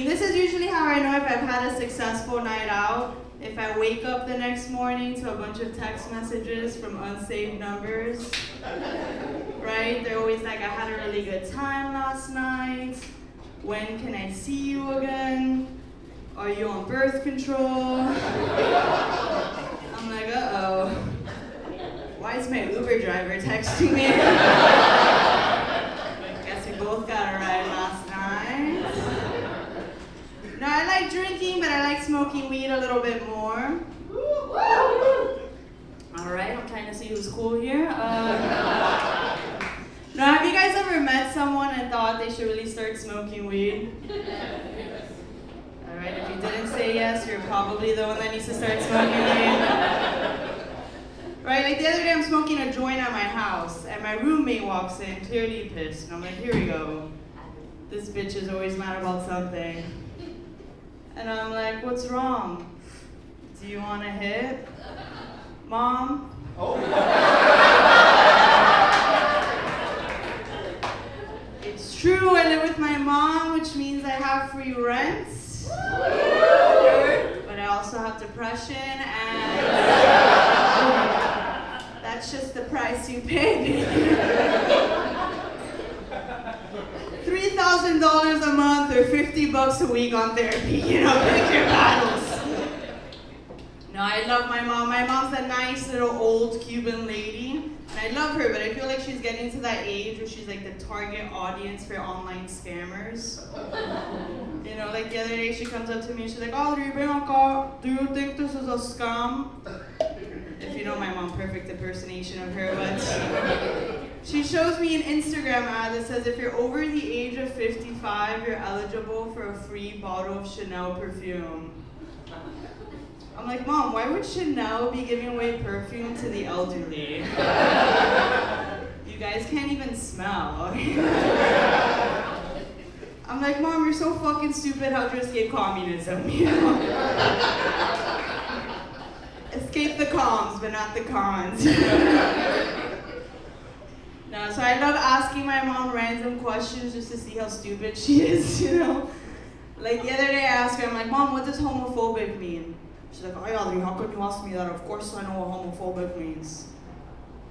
mean, this is usually how I know if I've had a successful night out. If I wake up the next morning to a bunch of text messages from unsaved numbers, right? They're always like, I had a really good time last night. When can I see you again? Are you on birth control? I'm like, uh-oh. Why is my Uber driver texting me? Guess we both got a ride last night. No, I like drinking, but I like smoking weed a little bit more. All right, I'm trying to see who's cool here. No, have you guys ever met someone and thought they should really start smoking weed? All right, if you didn't say yes, you're probably the one that needs to start smoking weed. Right, like the other day I'm smoking a joint at my house, and my roommate walks in, clearly pissed, and I'm like, here we go. This bitch is always mad about something. And I'm like, what's wrong? Do you want to hit? Mom? Oh. It's true, I live with my mom, which means I have free rent. But I also have depression, and that's just the price you pay. $3,000 a month or $50 a week on therapy, pick your battles. No, I love my mom. My mom's a nice little old Cuban lady. And I love her, but I feel like she's getting to that age where she's like the target audience for online scammers. Like the other day she comes up to me and she's like, Adri, ven acá, do you think this is a scam? If you know my mom, perfect impersonation of her, but she shows me an Instagram ad that says if you're over the age of 55, you're eligible for a free bottle of Chanel perfume. I'm like, Mom, why would Chanel be giving away perfume to the elderly? You guys can't even smell. I'm like, Mom, you're so fucking stupid. How'd you escape communism? Escape the cons, but not the cons. No, so I love asking my mom random questions just to see how stupid she is, Like the other day I asked her, I'm like, Mom, what does homophobic mean? She's like, oh, Adri, how could you ask me that? Of course I know what homophobic means.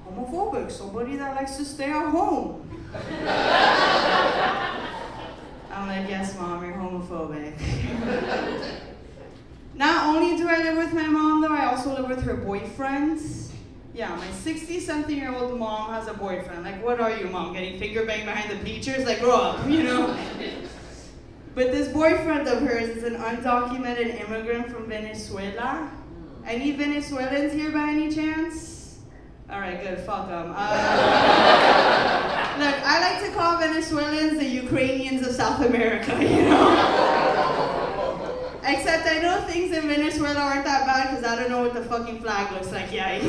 Homophobic, somebody that likes to stay at home. I'm like, yes, Mom, you're homophobic. Not only do I live with my mom, though, I also live with her boyfriend. Yeah, my 60-something-year-old mom has a boyfriend. Like, what are you, Mom, getting finger banged behind the bleachers? Like, grow up, But this boyfriend of hers is an undocumented immigrant from Venezuela. Any Venezuelans here by any chance? All right, good, fuck them. Look, I like to call Venezuelans the Ukrainians of South America, Except I know things in Venezuela aren't that bad because I don't know what the fucking flag looks like yet,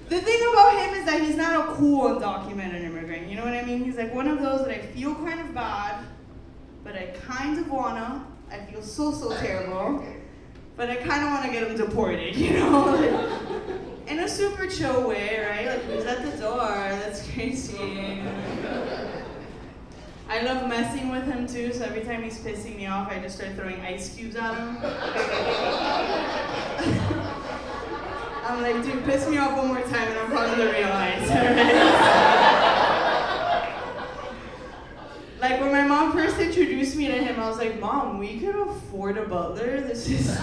The thing about him is that he's not a cool undocumented immigrant, you know what I mean? He's like one of those that I feel kind of bad, but I kind of wanna. I feel so terrible, but I kind of want to get him deported, In a super chill way, right? Like, who's at the door? That's crazy. I love messing with him too, so every time he's pissing me off, I just start throwing ice cubes at him. I'm like, dude, piss me off one more time and I'm probably gonna realize, alright? Like, when my mom first introduced me to him, I was like, Mom, we could afford a butler? This is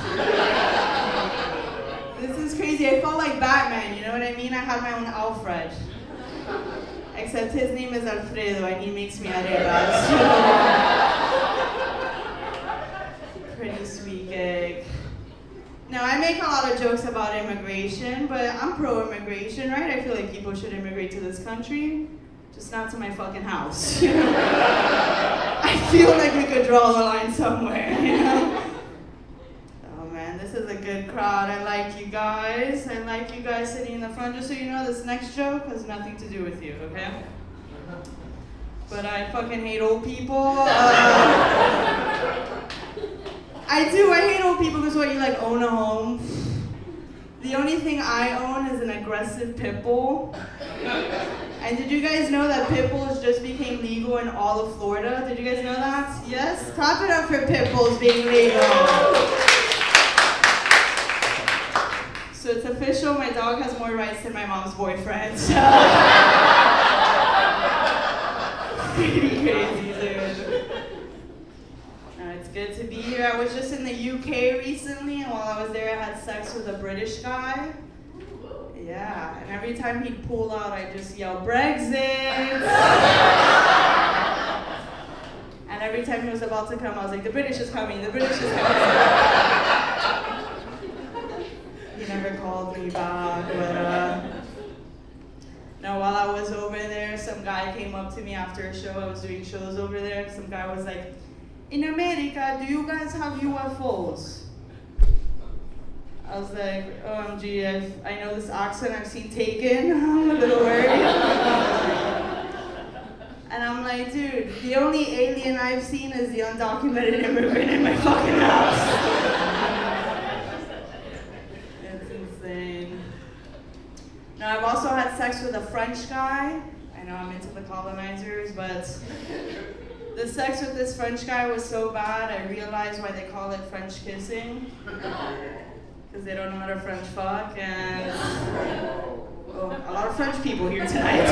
crazy. I felt like Batman, you know what I mean? I had my own Alfred. Except his name is Alfredo and he makes me arepas. Pretty sweet gig. Now, I make a lot of jokes about immigration, but I'm pro-immigration, right? I feel like people should immigrate to this country, just not to my fucking house. I feel like we could draw the line somewhere, Oh man, this is a good crowd. I like you guys. I like you guys sitting in the front. Just so you know, this next joke has nothing to do with you, okay? But I fucking hate old people. I hate old people because what, you like own a home? The only thing I own is an aggressive pit bull. And did you guys know that pit bulls just became legal in all of Florida? Did you guys know that? Yes? Clap it up for pit bulls being legal. So it's official, my dog has more rights than my mom's boyfriend. So. Pretty crazy, dude. No, it's good to be here. I was just in the UK recently, and while I was there, I had sex with a British guy. Yeah, and every time he'd pull out, I'd just yell, Brexit! And every time he was about to come, I was like, the British is coming, the British is coming. He never called me back, but no, while I was over there, some guy came up to me after a show. I was doing shows over there. Some guy was like, in America, do you guys have UFOs? I was like, OMG, I know this accent, I've seen Taken, I'm a little worried. And I'm like, dude, the only alien I've seen is the undocumented immigrant in my fucking house. It's insane. No, I've also had sex with a French guy. I know I'm into the colonizers, but the sex with this French guy was so bad, I realized why they call it French kissing. Because they don't know how to French fuck, and a lot of French people here tonight.